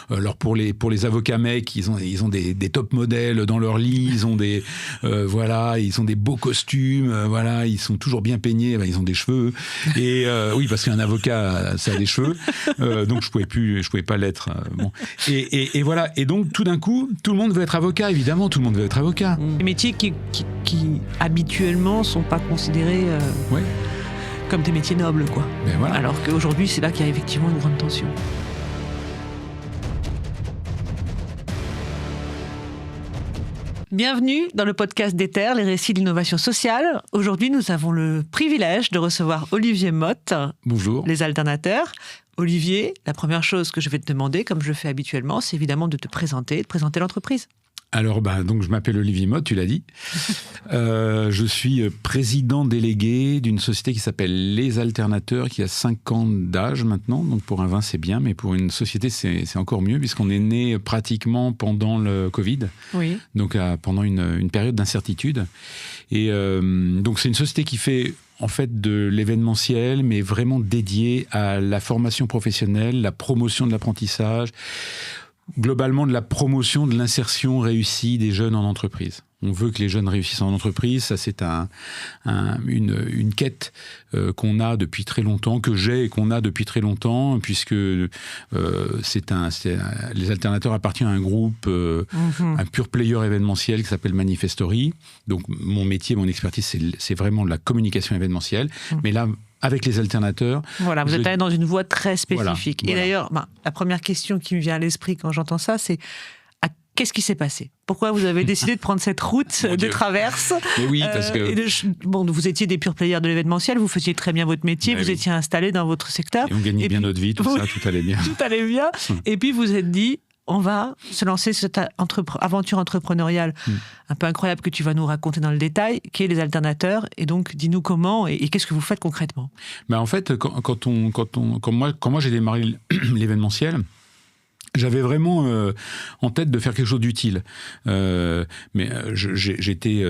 Alors pour les avocats mecs, ils ont des top modèles dans leur lit, ils ont ils ont des beaux costumes, ils sont toujours bien peignés, ils ont des cheveux. Et oui, parce qu'un avocat, ça a des cheveux, donc je pouvais pas l'être. Bon. Et voilà. Et donc tout d'un coup, tout le monde veut être avocat. Évidemment, tout le monde veut être avocat. Des métiers qui habituellement sont pas considérés comme des métiers nobles, quoi. Ben voilà. Alors qu'aujourd'hui, c'est là qu'il y a effectivement une grande tension. Bienvenue dans le podcast d'Ether, les récits d'innovation sociale. Aujourd'hui, nous avons le privilège de recevoir Olivier Motte. Bonjour. Les alternateurs. Olivier, la première chose que je vais te demander, comme je le fais habituellement, c'est évidemment de te présenter, de présenter l'entreprise. Alors, donc je m'appelle Olivier Motte, tu l'as dit. Je suis président délégué d'une société qui s'appelle Les Alternateurs, qui a 5 ans d'âge maintenant. Donc pour un vin, c'est bien, mais pour une société, c'est encore mieux, puisqu'on est né pratiquement pendant le Covid. Oui. Donc pendant une période d'incertitude. Et donc c'est une société qui fait en fait de l'événementiel, mais vraiment dédiée à la formation professionnelle, la promotion de l'apprentissage, globalement de la promotion de l'insertion réussie des jeunes en entreprise. On veut que les jeunes réussissent en entreprise. Ça, c'est une quête qu'on a depuis très longtemps, que j'ai et qu'on a depuis très longtemps, puisque les alternateurs appartiennent à un groupe, un pure player événementiel qui s'appelle Manifestory. Donc, mon métier, mon expertise, c'est vraiment de la communication événementielle. Mais là, avec les alternateurs... Voilà, vous êtes allé dans une voie très spécifique. Voilà. Et d'ailleurs, la première question qui me vient à l'esprit quand j'entends ça, c'est qu'est-ce qui s'est passé ? Pourquoi vous avez décidé de prendre cette route de traverse ? Mais oui, parce que... vous étiez des purs players de l'événementiel, vous faisiez très bien votre métier, vous étiez installés dans votre secteur. Et on gagnait bien notre vie, tout allait bien. Tout allait bien. Et puis vous vous êtes dit, on va se lancer cette aventure entrepreneuriale un peu incroyable que tu vas nous raconter dans le détail, qui est les alternateurs. Et donc, dis-nous comment et qu'est-ce que vous faites concrètement ? En fait, quand moi j'ai démarré l'événementiel, j'avais vraiment en tête de faire quelque chose d'utile. Mais j'étais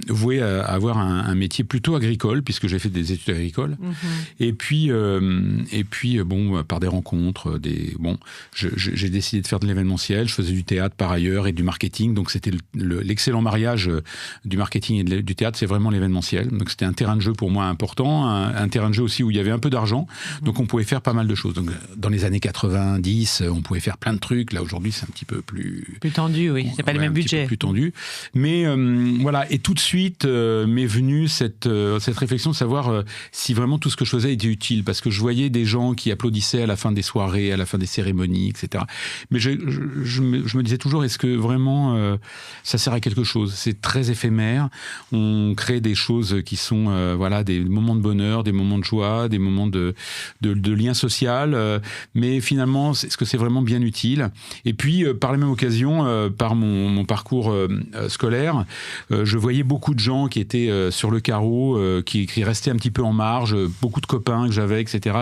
voué à avoir un métier plutôt agricole, puisque j'ai fait des études agricoles. Et puis, par des rencontres, j'ai décidé de faire de l'événementiel. Je faisais du théâtre par ailleurs et du marketing. Donc, c'était l'excellent mariage du marketing et du théâtre, c'est vraiment l'événementiel. Donc, c'était un terrain de jeu pour moi important, un terrain de jeu aussi où il y avait un peu d'argent. Donc, on pouvait faire pas mal de choses. Donc, dans les années 90, on pouvait faire plein de trucs. Là, aujourd'hui, c'est un petit peu plus tendu, oui. C'est pas le même budget. Plus tendu. Mais voilà. Et tout de suite m'est venue cette réflexion de savoir si vraiment tout ce que je faisais était utile. Parce que je voyais des gens qui applaudissaient à la fin des soirées, à la fin des cérémonies, etc. Mais je me disais toujours, est-ce que vraiment ça sert à quelque chose ? C'est très éphémère. On crée des choses qui sont des moments de bonheur, des moments de joie, des moments de lien social. Mais finalement, est-ce que c'est vraiment bien utile ? Et puis, par la même occasion, par mon parcours scolaire, je voyais beaucoup de gens qui étaient sur le carreau, qui restaient un petit peu en marge, beaucoup de copains que j'avais, etc.,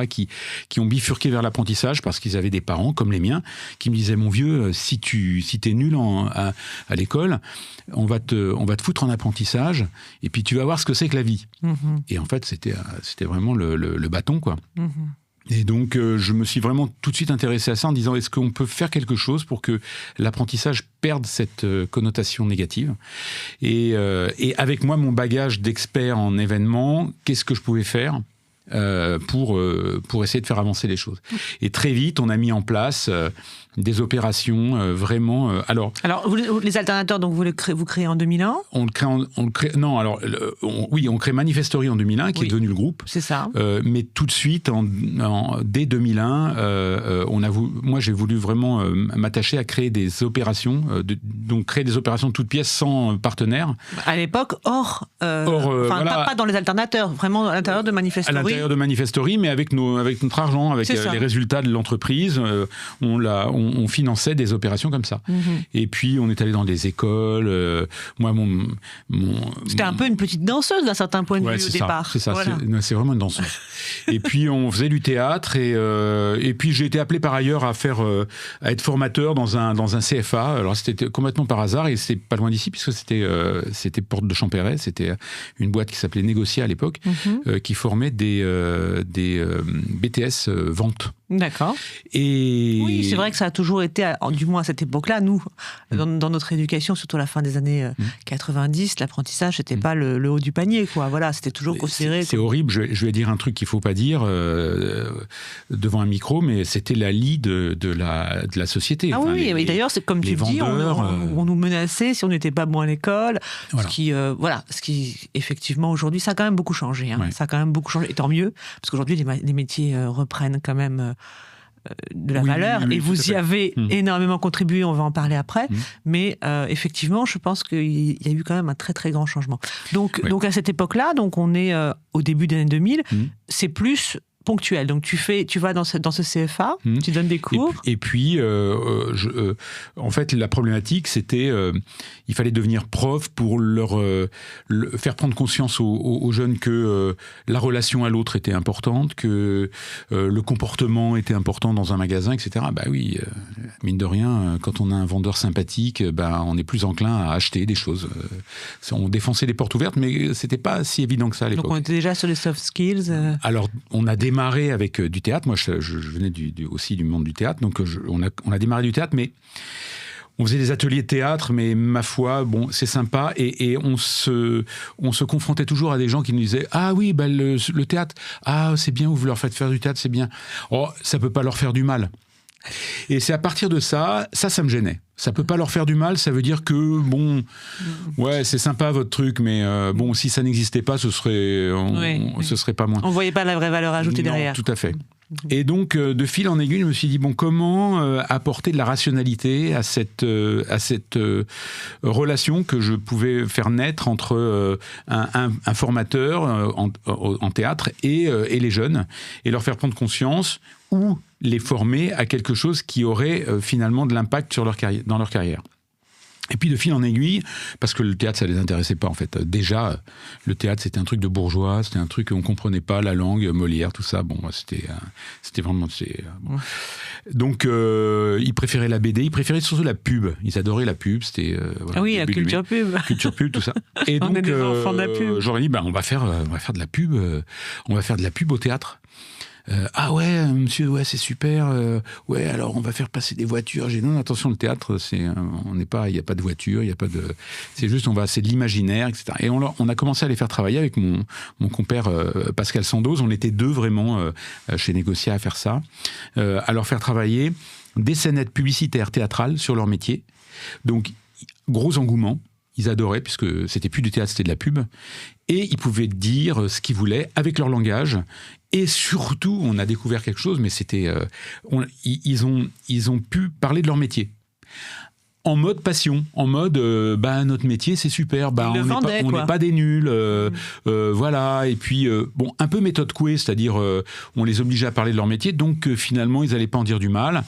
qui ont bifurqué vers l'apprentissage parce qu'ils avaient des parents, comme les miens, qui me disaient, mon vieux, si t'es nul à l'école, on va te foutre en apprentissage, et puis tu vas voir ce que c'est que la vie. Et en fait, c'était vraiment le bâton, quoi. Et donc, je me suis vraiment tout de suite intéressé à ça en disant, est-ce qu'on peut faire quelque chose pour que l'apprentissage perde cette connotation négative ? Et avec moi, mon bagage d'expert en événements, qu'est-ce que je pouvais faire pour essayer de faire avancer les choses ? Et très vite, on a mis en place des opérations vraiment... Alors, les alternateurs, donc vous créez en 2001 ? On crée Manifestory en 2001, qui est devenu le groupe. C'est ça. Mais tout de suite, dès 2001, moi j'ai voulu vraiment m'attacher à créer des opérations, donc créer des opérations de toutes pièces sans partenaire. À l'époque, pas dans les alternateurs, vraiment à l'intérieur de Manifestory. À l'intérieur de Manifestory, mais avec notre argent, avec les résultats de l'entreprise, on finançait des opérations comme ça. Et puis, on est allé dans des écoles. Moi, C'était un peu une petite danseuse, d'un certain point de vue, au départ. C'est ça, c'est vraiment une danseuse. Et puis, on faisait du théâtre. Et puis, j'ai été appelé par ailleurs à être formateur dans un CFA. Alors, c'était complètement par hasard. Et c'était pas loin d'ici, puisque c'était Porte de Champéret. C'était une boîte qui s'appelait Négocia à l'époque, qui formait des BTS vente. D'accord. Et Oui, c'est vrai que ça a toujours été, du moins à cette époque-là, nous, dans notre éducation, surtout à la fin des années 90, l'apprentissage, c'était pas le haut du panier, quoi. Voilà, c'était toujours considéré. C'est horrible, je vais dire un truc qu'il faut pas dire devant un micro, mais c'était la lie de la société. Ah Enfin, oui, et d'ailleurs, c'est comme tu le dis, on nous menaçait si on n'était pas bon à l'école. Voilà. Ce qui, effectivement, aujourd'hui, ça a quand même beaucoup changé. Hein. Ouais. Ça a quand même beaucoup changé, et tant mieux, parce qu'aujourd'hui, les métiers reprennent quand même de la valeur, oui, et vous y avez énormément contribué, on va en parler après, mais effectivement, je pense qu'il y a eu quand même un très très grand changement. Donc à cette époque-là, donc on est au début des années 2000, c'est plus ponctuel. Donc tu vas dans ce CFA, tu donnes des cours. Et puis, en fait, la problématique, c'était, il fallait devenir prof pour faire prendre conscience aux jeunes que la relation à l'autre était importante, que le comportement était important dans un magasin, etc. Bah oui, mine de rien, quand on a un vendeur sympathique, on est plus enclin à acheter des choses. On défonçait les portes ouvertes, mais c'était pas si évident que ça à l'époque. Donc on était déjà sur les soft skills. Alors, on a démarré avec du théâtre. Moi, je venais aussi du monde du théâtre, donc on a démarré du théâtre, mais on faisait des ateliers de théâtre, mais ma foi, bon, c'est sympa, et on se confrontait toujours à des gens qui nous disaient « Ah oui, le théâtre, ah c'est bien, vous leur faites faire du théâtre, c'est bien. Oh, ça peut pas leur faire du mal. » Et c'est à partir de ça me gênait. Ça peut pas leur faire du mal, ça veut dire que, bon, ouais, c'est sympa votre truc, mais bon, si ça n'existait pas, ce serait pas moins. On voyait pas la vraie valeur ajoutée derrière. Tout à fait. Et donc, de fil en aiguille, je me suis dit, bon, comment apporter de la rationalité à cette relation que je pouvais faire naître entre un formateur en théâtre et les jeunes, et leur faire prendre conscience ou les former à quelque chose qui aurait finalement de l'impact dans leur carrière. Et puis de fil en aiguille, parce que le théâtre, ça les intéressait pas en fait. Déjà, le théâtre, c'était un truc de bourgeois, c'était un truc qu'on comprenait pas, la langue, Molière, tout ça. Bon, c'était vraiment... bon. Donc, ils préféraient la BD, ils préféraient surtout la pub. Ils adoraient la pub, c'était... ah oui, la culture pub. Culture pub, tout ça. Et on donc, est des enfants de la pub. J'aurais dit, on va faire de la pub, on va faire de la pub au théâtre. Ah ouais, monsieur, ouais, c'est super. Ouais, alors on va faire passer des voitures. J'ai dit non, attention, le théâtre, il n'y a pas de voiture, il y a pas de. C'est juste, c'est de l'imaginaire, etc. Et on a commencé à les faire travailler avec mon compère Pascal Sandoz. On était deux vraiment chez Négocia à faire ça, à leur faire travailler des scénettes publicitaires théâtrales sur leur métier. Donc gros engouement. Ils adoraient, puisque c'était plus du théâtre, c'était de la pub. Et ils pouvaient dire ce qu'ils voulaient avec leur langage. Et surtout, on a découvert quelque chose, mais c'était... ils ont pu parler de leur métier. En mode passion, en mode notre métier c'est super, on n'est pas des nuls, voilà. Et puis un peu méthode Coué, c'est-à-dire on les obligeait à parler de leur métier, donc finalement ils n'allaient pas en dire du mal.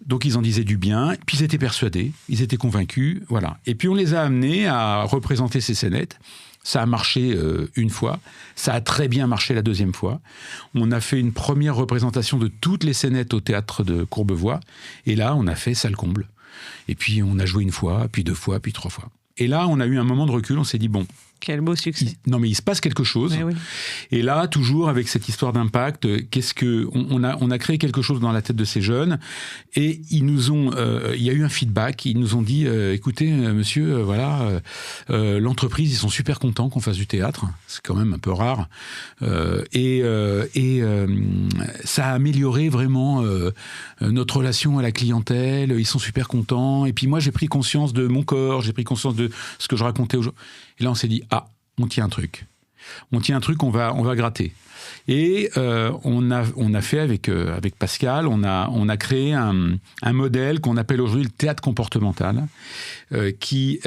Donc ils en disaient du bien, puis ils étaient persuadés, ils étaient convaincus, voilà. Et puis on les a amenés à représenter ces scénettes. Ça a marché une fois, ça a très bien marché la deuxième fois. On a fait une première représentation de toutes les scénettes au théâtre de Courbevoie, et là on a fait salle comble. Et puis on a joué une fois, puis deux fois, puis trois fois. Et là on a eu un moment de recul, on s'est dit bon... Quel beau succès. Mais il se passe quelque chose. Oui. Et là, toujours avec cette histoire d'impact, on a créé quelque chose dans la tête de ces jeunes, et ils nous ont, il y a eu un feedback. Ils nous ont dit, écoutez, monsieur, l'entreprise, ils sont super contents qu'on fasse du théâtre. C'est quand même un peu rare. Et ça a amélioré vraiment notre relation à la clientèle. Ils sont super contents. Et puis moi, j'ai pris conscience de mon corps, j'ai pris conscience de ce que je racontais aux gens. Et là, on s'est dit, on tient un truc. On va gratter. Et on a fait avec Pascal, on a créé un modèle qu'on appelle aujourd'hui le théâtre comportemental, qui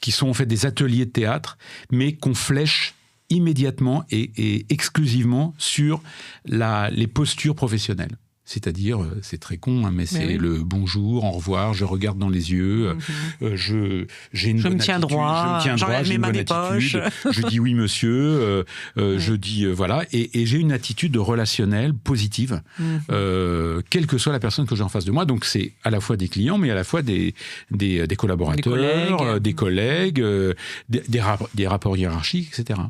sont en fait des ateliers de théâtre, mais qu'on flèche immédiatement et exclusivement sur les postures professionnelles. C'est-à-dire, c'est très con, mais c'est le bonjour, au revoir, je regarde dans les yeux, j'ai une bonne attitude, je me tiens droit, j'ai une bonne attitude, je dis oui monsieur, je dis voilà, et j'ai une attitude relationnelle positive, quelle que soit la personne que j'ai en face de moi. Donc c'est à la fois des clients, mais à la fois des collaborateurs, des collègues, des rapports hiérarchiques, etc.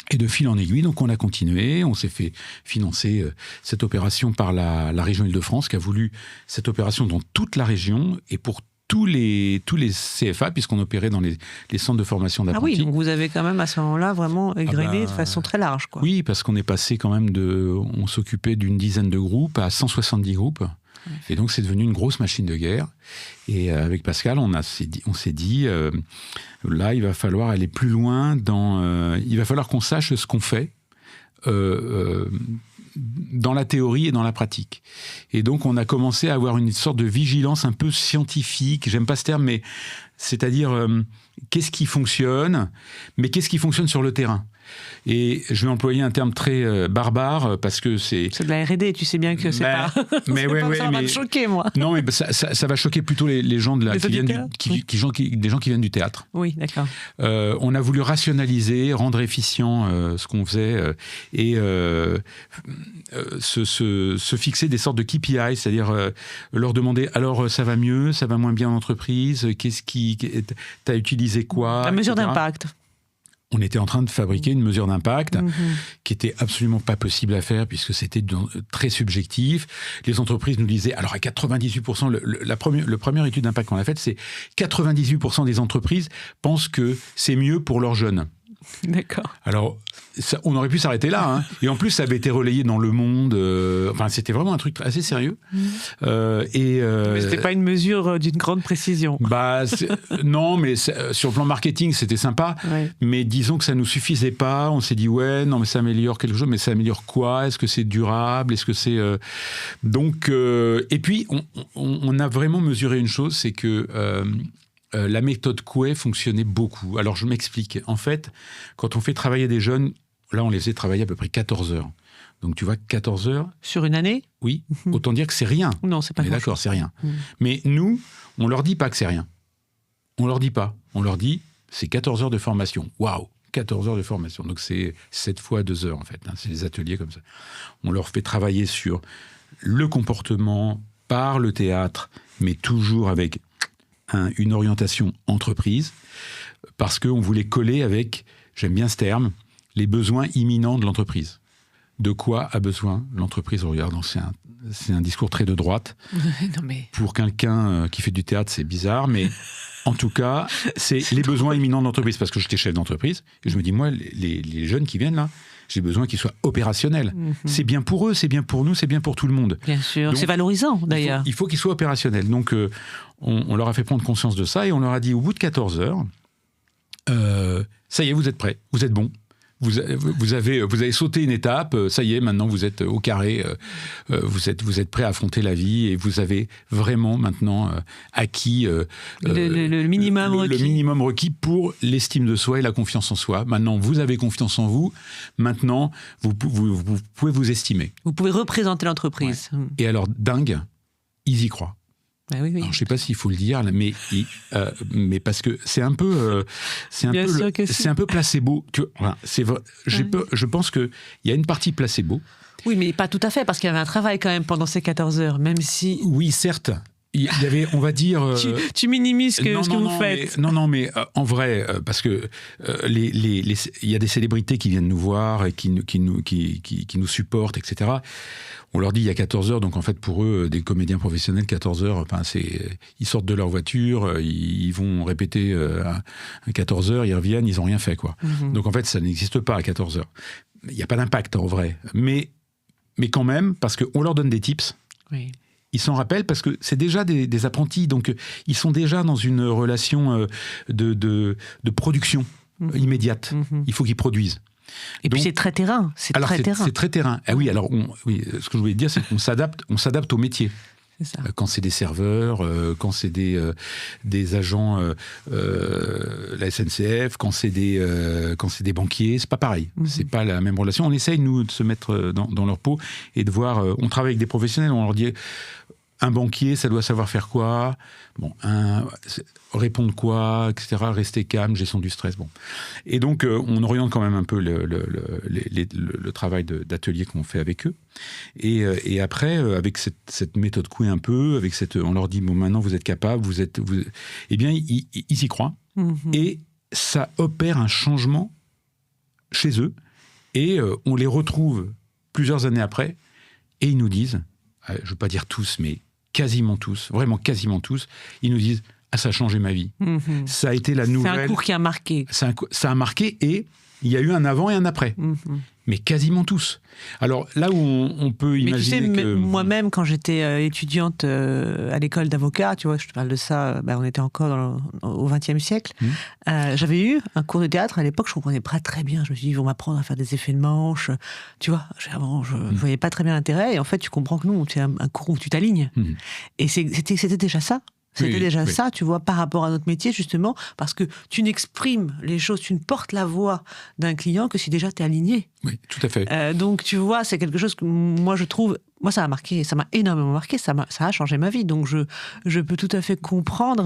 Et de fil en aiguille, donc on a continué, on s'est fait financer cette opération par la région Île-de-France, qui a voulu cette opération dans toute la région et pour tous les CFA, puisqu'on opérait dans les centres de formation d'apprentis. Ah oui, donc vous avez quand même à ce moment-là vraiment égrené de façon très large, quoi. Oui, parce qu'on est passé quand même on s'occupait d'une dizaine de groupes à 170 groupes. Et donc c'est devenu une grosse machine de guerre. Et avec Pascal, on s'est dit, là, il va falloir aller plus loin il va falloir qu'on sache ce qu'on fait. Dans la théorie et dans la pratique. Et donc, on a commencé à avoir une sorte de vigilance un peu scientifique, j'aime pas ce terme, mais c'est-à-dire, qu'est-ce qui fonctionne, mais qu'est-ce qui fonctionne sur le terrain ? Et je vais employer un terme très barbare parce que c'est... C'est de la R&D, tu sais bien que c'est pas... Mais ça va me choquer, moi. Non, mais ça va choquer plutôt les gens des gens qui viennent du théâtre. Oui, d'accord. On a voulu rationaliser, rendre efficient ce qu'on faisait et se fixer des sortes de KPI, c'est-à-dire leur demander alors ça va mieux, ça va moins bien en entreprise, t'as utilisé quoi, la mesure etc. d'impact. On était en train de fabriquer une mesure d'impact qui était absolument pas possible à faire puisque c'était très subjectif. Les entreprises nous disaient, alors à 98%, la première étude d'impact qu'on a faite, c'est 98% des entreprises pensent que c'est mieux pour leurs jeunes. D'accord. Alors, on aurait pu s'arrêter là. Hein. Et en plus, ça avait été relayé dans Le Monde. Enfin, c'était vraiment un truc assez sérieux. Mais c'était pas une mesure d'une grande précision. Non, mais sur le plan marketing, c'était sympa. Ouais. Mais disons que ça nous suffisait pas. On s'est dit, ouais, non, mais ça améliore quelque chose. Mais ça améliore quoi ? Est-ce que c'est durable ? Est-ce que c'est... Donc, et puis, on a vraiment mesuré une chose, c'est que... la méthode Coué fonctionnait beaucoup. Alors, je m'explique. En fait, quand on fait travailler des jeunes, là, on les faisait travailler à peu près 14 heures. Donc, tu vois, 14 heures... Sur une année ? Oui. Autant dire que c'est rien. Non, c'est pas grand-chose. D'accord, c'est rien. Mais nous, on leur dit pas que c'est rien. On leur dit pas. On leur dit, c'est 14 heures de formation. Waouh, 14 heures de formation. Donc, c'est 7 fois 2 heures, en fait. Hein. C'est des ateliers comme ça. On leur fait travailler sur le comportement par le théâtre, mais toujours avec... une orientation entreprise, parce qu'on voulait coller avec, j'aime bien ce terme, les besoins imminents de l'entreprise. De quoi a besoin l'entreprise ? Regarde, c'est un discours très de droite. Non mais... Pour quelqu'un qui fait du théâtre, c'est bizarre, mais en tout cas, c'est les besoins imminents de l'entreprise, parce que j'étais chef d'entreprise, et je me dis, moi, les jeunes qui viennent là, j'ai besoin qu'ils soient opérationnels. C'est bien pour eux, c'est bien pour nous, c'est bien pour tout le monde. Bien sûr, donc, c'est valorisant d'ailleurs. Il faut qu'ils soient opérationnels. Donc, on leur a fait prendre conscience de ça et on leur a dit, au bout de 14 heures, ça y est, vous êtes prêts, vous êtes bons. Vous avez sauté une étape, ça y est, maintenant vous êtes au carré, vous êtes prêt à affronter la vie et vous avez vraiment maintenant acquis le minimum requis. Le minimum requis pour l'estime de soi et la confiance en soi. Maintenant, vous avez confiance en vous, maintenant vous pouvez vous estimer. Vous pouvez représenter l'entreprise. Ouais. Et alors, dingue, ils y croient. Ben oui. Alors, je ne sais pas s'il faut le dire, mais parce que c'est un peu, c'est un peu placebo. Je pense qu'il y a une partie placebo. Oui, mais pas tout à fait, parce qu'il y avait un travail quand même pendant ces 14 heures, même si... Oui, certes. Il y avait, on va dire... tu minimises ce que vous faites. Mais en vrai, parce que il y a des célébrités qui viennent nous voir et qui nous supportent, etc. On leur dit il y a 14 heures, donc en fait pour eux, des comédiens professionnels, 14 heures, ils sortent de leur voiture, ils vont répéter à 14 heures, ils reviennent, ils n'ont rien fait, quoi. Donc en fait, ça n'existe pas à 14 heures. Il n'y a pas d'impact en vrai. Mais quand même, parce qu'on leur donne des tips. Oui. Ils s'en rappellent parce que c'est déjà des apprentis, donc ils sont déjà dans une relation de production immédiate. Il faut qu'ils produisent. Et puis c'est très terrain. C'est très terrain. Ah oui, alors ce que je voulais dire, c'est qu'on s'adapte au métier. C'est ça. Quand c'est des serveurs, quand c'est des agents la SNCF, quand c'est des banquiers, c'est pas pareil. C'est pas la même relation. On essaye, nous, de se mettre dans leur peau et de voir... on travaille avec des professionnels, on leur dit... Un banquier, ça doit savoir faire quoi ? Bon, répondre quoi, etc. Rester calme, gestion du stress. Bon. Et donc, on oriente quand même un peu le travail d'atelier qu'on fait avec eux. Et après, avec cette méthode Coué un peu, on leur dit, bon, maintenant vous êtes capable, eh bien, ils y croient. Et ça opère un changement chez eux Et on les retrouve plusieurs années après, et ils nous disent, je ne veux pas dire tous, mais quasiment tous, vraiment quasiment tous, ils nous disent « Ah, ça a changé ma vie. Ça a été la nouvelle... » C'est un cours qui a marqué. Ça a marqué, et il y a eu un avant et un après. Mais quasiment tous. Alors là où on peut imaginer que... Moi-même, quand j'étais étudiante à l'école d'avocat, tu vois, je te parle de ça, on était encore au XXe siècle, j'avais eu un cours de théâtre. À l'époque, je ne comprenais pas très bien. Je me suis dit, ils vont m'apprendre à faire des effets de manche. Tu vois, avant, je ne voyais pas très bien l'intérêt. Et en fait, tu comprends que non, c'est un cours où tu t'alignes. Et c'était déjà ça. C'était déjà ça, tu vois, par rapport à notre métier, justement, parce que tu n'exprimes les choses, tu ne portes la voix d'un client que si déjà tu es aligné. Oui, tout à fait. Donc, tu vois, c'est quelque chose que moi, je trouve... Moi, ça m'a énormément marqué, ça a changé ma vie. Donc, je peux tout à fait comprendre...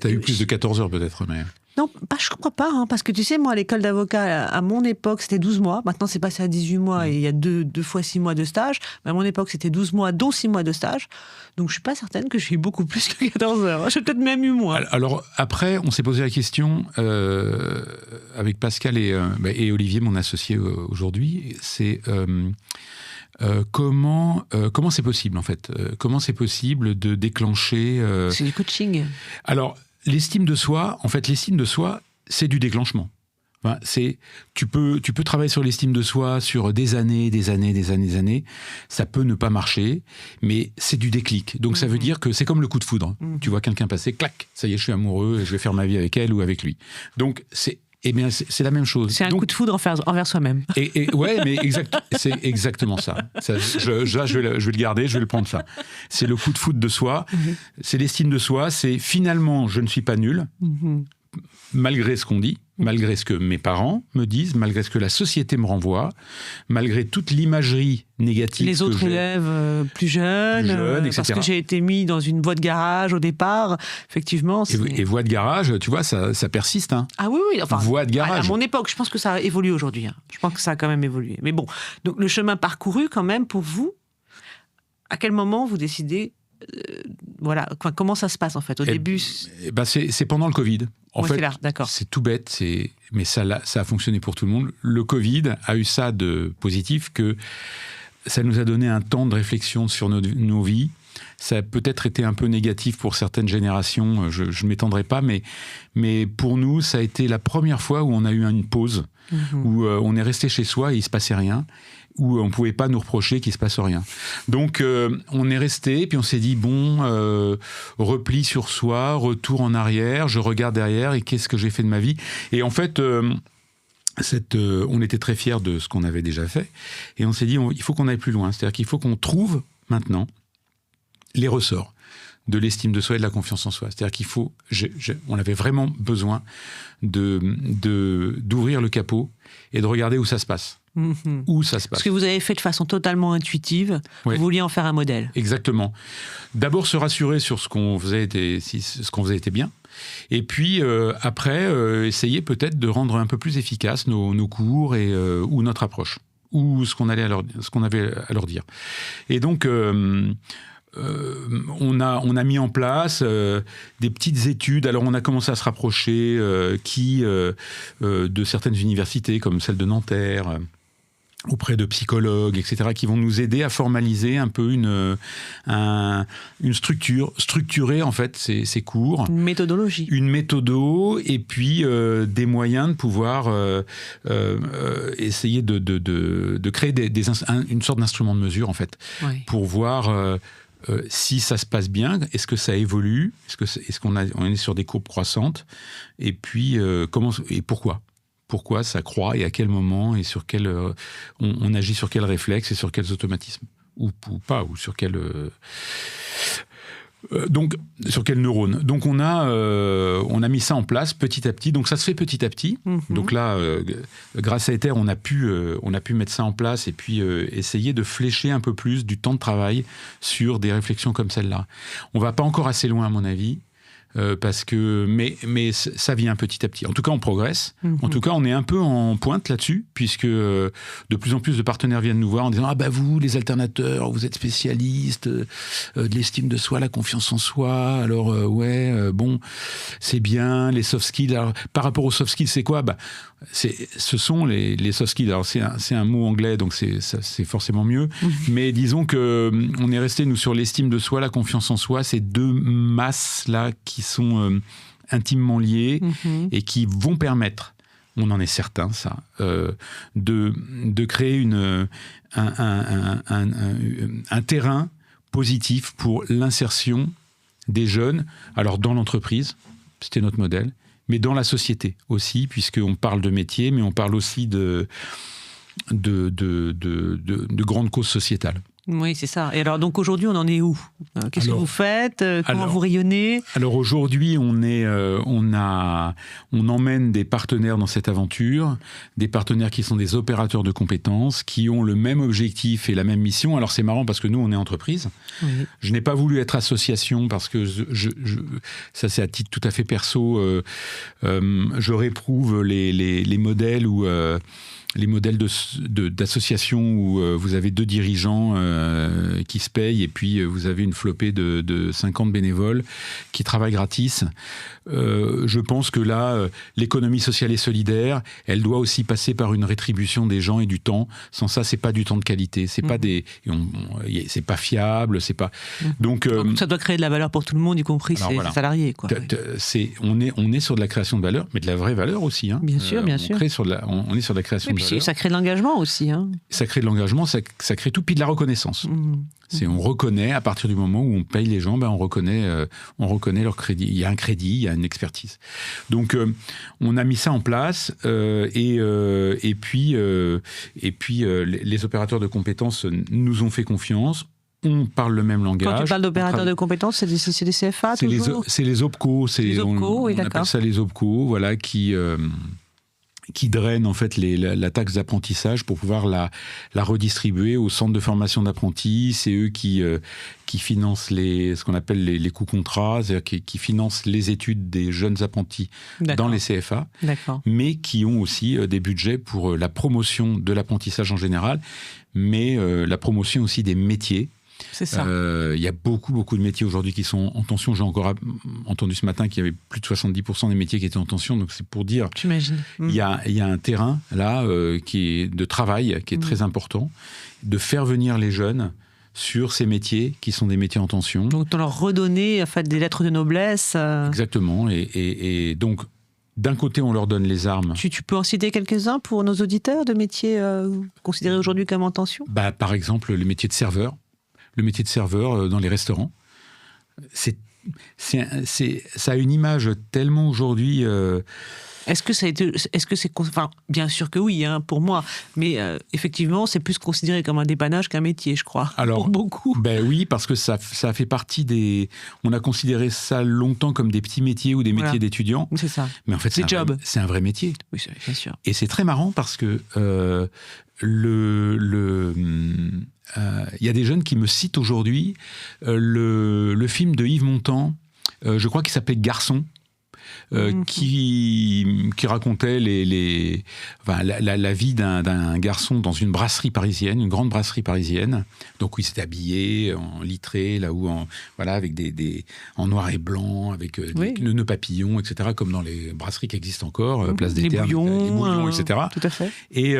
Tu as eu plus de 14 heures, peut-être, mais... Non, je ne crois pas, parce que tu sais, moi, à l'école d'avocat, à mon époque, c'était 12 mois. Maintenant, c'est passé à 18 mois et il y a deux fois 6 mois de stage. Mais à mon époque, c'était 12 mois, dont 6 mois de stage. Donc, je ne suis pas certaine que j'ai eu beaucoup plus que 14 heures. J'ai peut-être même eu moins. Alors, après, on s'est posé la question avec Pascal et Olivier, mon associé aujourd'hui, c'est... comment c'est possible, en fait ? Comment c'est possible de déclencher... C'est du coaching. Alors... L'estime de soi, c'est du déclenchement. Enfin, tu peux travailler sur l'estime de soi sur des années. Ça peut ne pas marcher, mais c'est du déclic. Donc ça veut dire que c'est comme le coup de foudre. Tu vois quelqu'un passer, clac, ça y est, je suis amoureux, je vais faire ma vie avec elle ou avec lui. Donc c'est la même chose. C'est un coup de foudre envers soi-même. Ouais, mais c'est exactement ça. Je vais le garder, je vais le prendre ça. C'est le coup de foudre de soi, c'est l'estime de soi, c'est finalement, je ne suis pas nul, malgré ce qu'on dit, malgré ce que mes parents me disent, malgré ce que la société me renvoie, malgré toute l'imagerie négative. Les autres élèves plus jeunes, etc. Parce que j'ai été mis dans une voie de garage au départ, effectivement. Et voie de garage, tu vois, ça persiste. Hein. Ah oui, enfin, voie de garage. À mon époque, je pense que ça a évolué aujourd'hui. Je pense que ça a quand même évolué. Mais bon, donc le chemin parcouru quand même pour vous, à quel moment vous décidez comment ça se passe en fait au début? C'est pendant le Covid. En fait, c'est tout bête, mais ça a fonctionné pour tout le monde. Le Covid a eu ça de positif que ça nous a donné un temps de réflexion sur nos vies. Ça a peut-être été un peu négatif pour certaines générations, je ne m'étendrai pas, mais pour nous, ça a été la première fois où on a eu une pause, où on est resté chez soi et il ne se passait rien, où on ne pouvait pas nous reprocher qu'il ne se passe rien. Donc, on est resté, puis on s'est dit, repli sur soi, retour en arrière, je regarde derrière, et qu'est-ce que j'ai fait de ma vie ? Et en fait... on était très fiers de ce qu'on avait déjà fait, et on s'est dit, il faut qu'on aille plus loin, c'est-à-dire qu'il faut qu'on trouve maintenant les ressorts de l'estime de soi et de la confiance en soi. C'est-à-dire qu'il faut, on avait vraiment besoin d'ouvrir le capot et de regarder où ça se passe. Où ça se passe. Parce que vous avez fait de façon totalement intuitive, vous vouliez en faire un modèle. Exactement. D'abord se rassurer sur ce qu'on faisait était bien, et puis après essayer peut-être de rendre un peu plus efficaces nos cours ou notre approche, ou ce qu'on avait à leur dire. Et donc on a mis en place des petites études. Alors on a commencé à se rapprocher de certaines universités comme celle de Nanterre, auprès de psychologues, etc., qui vont nous aider à formaliser un peu une structurer en fait ces cours. Une méthodologie. Une méthodo, et puis des moyens de pouvoir essayer de créer une sorte d'instrument de mesure en fait, pour voir si ça se passe bien, est-ce que ça évolue, est-ce qu'on est sur des courbes croissantes, et puis comment et pourquoi. Pourquoi ça croît et à quel moment et sur quel on agit sur quel réflexe et sur quels automatismes ou pas, ou sur quel donc sur quel neurone. Donc on a mis ça en place petit à petit. Donc ça se fait petit à petit. Donc là, grâce à Ether, on a pu mettre ça en place et puis essayer de flécher un peu plus du temps de travail sur des réflexions comme celle-là. On va pas encore assez loin à mon avis. parce que mais ça vient petit à petit. En tout cas, on progresse. En tout cas, on est un peu en pointe là-dessus, puisque de plus en plus de partenaires viennent nous voir en disant vous, les alternateurs, vous êtes spécialistes de l'estime de soi, la confiance en soi. Alors bon, c'est bien les soft skills. Alors, par rapport aux soft skills, c'est quoi ? Ce sont les soft skills. Alors c'est un mot anglais, donc c'est forcément mieux. Mais disons que on est resté nous sur l'estime de soi, la confiance en soi, ces deux masses là qui sont intimement liées et qui vont permettre, on en est certain, ça, de créer un terrain positif pour l'insertion des jeunes. Alors dans l'entreprise, c'était notre modèle. Mais dans la société aussi, puisqu'on parle de métier, mais on parle aussi de grandes causes sociétales. Oui, c'est ça. Et alors, donc aujourd'hui, on en est où ? Qu'est-ce que vous faites ? Comment vous rayonnez ? Alors aujourd'hui, on emmène des partenaires dans cette aventure, des partenaires qui sont des opérateurs de compétences, qui ont le même objectif et la même mission. Alors c'est marrant parce que nous, on est entreprise. Oui. Je n'ai pas voulu être association parce que ça c'est à titre tout à fait perso. Je réprouve les modèles où... les modèles d'associations où vous avez 2 dirigeants qui se payent et puis vous avez une flopée de 50 bénévoles qui travaillent gratis. Je pense que là, l'économie sociale et solidaire, elle doit aussi passer par une rétribution des gens et du temps. Sans ça, c'est pas du temps de qualité. C'est pas c'est pas fiable. C'est pas. Donc ça doit créer de la valeur pour tout le monde, y compris ses salariés. Quoi. On est sur de la création de valeur, mais de la vraie valeur aussi. Hein. Bien sûr, bien sûr. On est sur de la création de valeur. Ça crée de l'engagement aussi. Hein. Ça crée de l'engagement, ça crée tout, puis de la reconnaissance. On reconnaît, à partir du moment où on paye les gens, on reconnaît leur crédit. Il y a un crédit, il y a une expertise. Donc, on a mis ça en place et puis les opérateurs de compétences nous ont fait confiance. On parle le même langage. Quand tu parles d'opérateurs de compétences, c'est des CFA toujours ? C'est les OPCO. Les OPCO, on appelle ça les OPCO, voilà, qui drainent en fait la taxe d'apprentissage pour pouvoir la redistribuer aux centres de formation d'apprentis. C'est eux qui financent ce qu'on appelle les coûts contrats, c'est-à-dire qui financent les études des jeunes apprentis dans les CFA, mais qui ont aussi des budgets pour la promotion de l'apprentissage en général, mais la promotion aussi des métiers. C'est ça. Il y a beaucoup de métiers aujourd'hui qui sont en tension. J'ai encore entendu ce matin qu'il y avait plus de 70% des métiers qui étaient en tension. Donc c'est pour dire. J'imagine. Il y a un terrain là qui est de travail qui est très important, de faire venir les jeunes sur ces métiers qui sont des métiers en tension. Donc de leur redonner en fait des lettres de noblesse. Exactement. Et donc d'un côté on leur donne les armes. Tu peux en citer quelques-uns pour nos auditeurs de métiers considérés aujourd'hui comme en tension ? Par exemple le métier de serveur. Le métier de serveur dans les restaurants, ça a une image tellement aujourd'hui. Est-ce que c'est, enfin, bien sûr que oui, hein, pour moi, mais effectivement, c'est plus considéré comme un dépannage qu'un métier, je crois. Alors, pour beaucoup. Oui, parce que ça fait partie des. On a considéré ça longtemps comme des petits métiers ou des métiers d'étudiants. C'est ça. Mais en fait, c'est un vrai métier. Oui, bien sûr. Et c'est très marrant parce que y a des jeunes qui me citent aujourd'hui le film de Yves Montand, je crois qu'il s'appelait Garçon, qui racontait la vie d'un garçon dans une brasserie parisienne, une grande brasserie parisienne. Donc où il s'était habillé en litré, là où avec en noir et blanc, avec des nœuds papillons, etc. Comme dans les brasseries qui existent encore, Place des Ternes, les bouillons, etc. Tout à fait. Et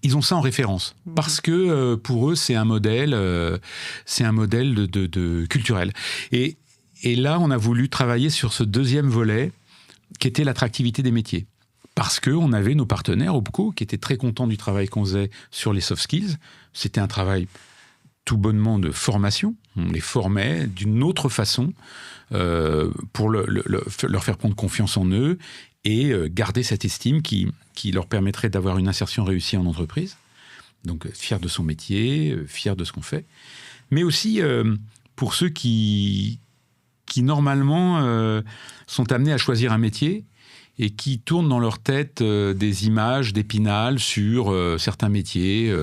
ils ont ça en référence parce que pour eux c'est un modèle de culturel. Et là on a voulu travailler sur ce deuxième volet, qui était l'attractivité des métiers. Parce qu'on avait nos partenaires OPCO qui étaient très contents du travail qu'on faisait sur les soft skills. C'était un travail tout bonnement de formation. On les formait d'une autre façon pour leur faire prendre confiance en eux et garder cette estime qui leur permettrait d'avoir une insertion réussie en entreprise. Donc fier de son métier, fier de ce qu'on fait. Mais aussi pour ceux qui normalement sont amenés à choisir un métier et qui tournent dans leur tête des images d'Épinal sur certains métiers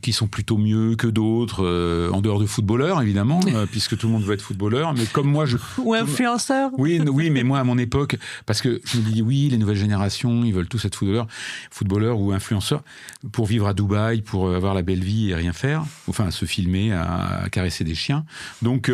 qui sont plutôt mieux que d'autres, en dehors de footballeurs, évidemment, puisque tout le monde veut être footballeur. Mais comme moi, ou influenceur. Oui, mais moi, à mon époque, parce que je me dis, oui, les nouvelles générations, ils veulent tous être footballeurs ou influenceurs, pour vivre à Dubaï, pour avoir la belle vie et rien faire, enfin, se filmer, à caresser des chiens. Donc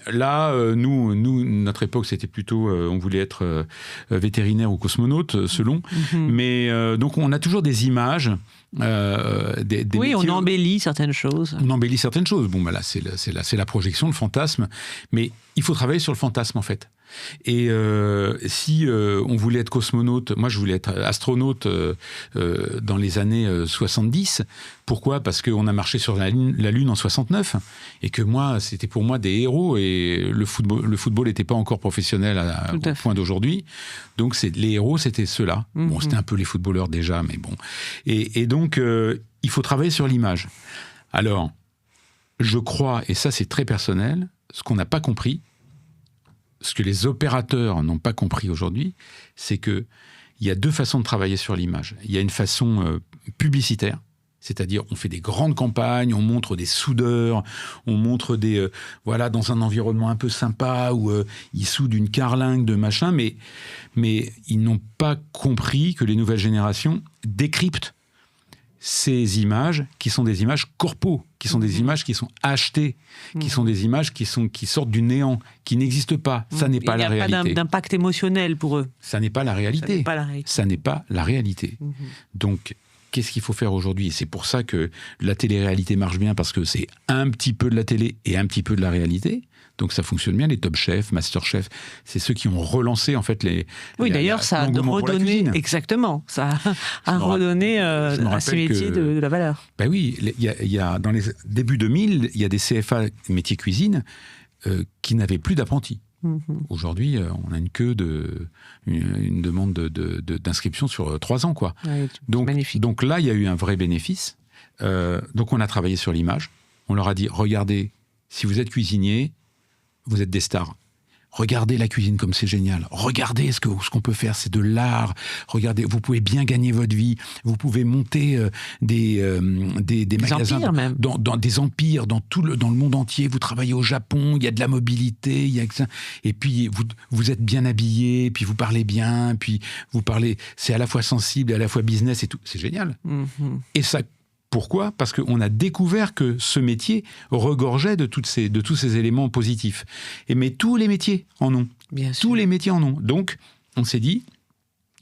là, nous, notre époque, c'était plutôt, on voulait être vétérinaire ou cosmonaute, selon. Mais donc, on a toujours des images. Oui, on embellit certaines choses. On embellit certaines choses. Bon, là, c'est la projection, le fantasme. Mais il faut travailler sur le fantasme, en fait. Et si on voulait être cosmonaute, moi je voulais être astronaute dans les années 70. Pourquoi ? Parce qu'on a marché sur la Lune en 69 et que moi, c'était pour moi des héros et le football n'était pas encore professionnel au point d'aujourd'hui. Donc les héros, c'était ceux-là. Bon, c'était un peu les footballeurs déjà, mais bon. Et donc, il faut travailler sur l'image. Alors, je crois, et ça c'est très personnel, ce qu'on n'a pas compris, ce que les opérateurs n'ont pas compris aujourd'hui, c'est qu'il y a deux façons de travailler sur l'image. Il y a une façon publicitaire, c'est-à-dire on fait des grandes campagnes, on montre des soudeurs, on montre dans un environnement un peu sympa où ils soudent une carlingue de machin, mais ils n'ont pas compris que les nouvelles générations décryptent ces images qui sont des images corpo, qui sont des images qui sont achetées, qui sont des images qui sortent du néant, qui n'existent pas. Ça n'est pas la réalité. Il n'y a pas d'impact émotionnel pour eux. Ça n'est pas la réalité. Ça n'est pas la réalité. Donc, qu'est-ce qu'il faut faire aujourd'hui ? C'est pour ça que la télé-réalité marche bien, parce que c'est un petit peu de la télé et un petit peu de la réalité. Donc ça fonctionne bien, les Top Chef, Master Chef, c'est ceux qui ont relancé en fait les... Oui, d'ailleurs, ça a redonné... Exactement, ça a redonné à ces métiers de la valeur. Ben oui, il y a dans les débuts 2000, il y a des CFA métiers cuisine qui n'avaient plus d'apprentis. Aujourd'hui, on a une demande d'inscription sur 3 ans, quoi. Ouais, donc là, il y a eu un vrai bénéfice. Donc on a travaillé sur l'image. On leur a dit, regardez, si vous êtes cuisinier, vous êtes des stars. Regardez la cuisine comme c'est génial. Regardez ce qu'on peut faire, c'est de l'art. Regardez, vous pouvez bien gagner votre vie. Vous pouvez monter des magasins empires même. Dans des empires dans le monde entier. Vous travaillez au Japon, il y a de la mobilité, il y a et puis vous êtes bien habillé, puis vous parlez bien, puis vous parlez. C'est à la fois sensible et à la fois business et tout. C'est génial. Et ça. Pourquoi ? Parce qu'on a découvert que ce métier regorgeait de tous ces éléments positifs. Mais tous les métiers en ont. Bien sûr. Tous les métiers en ont. Donc, on s'est dit,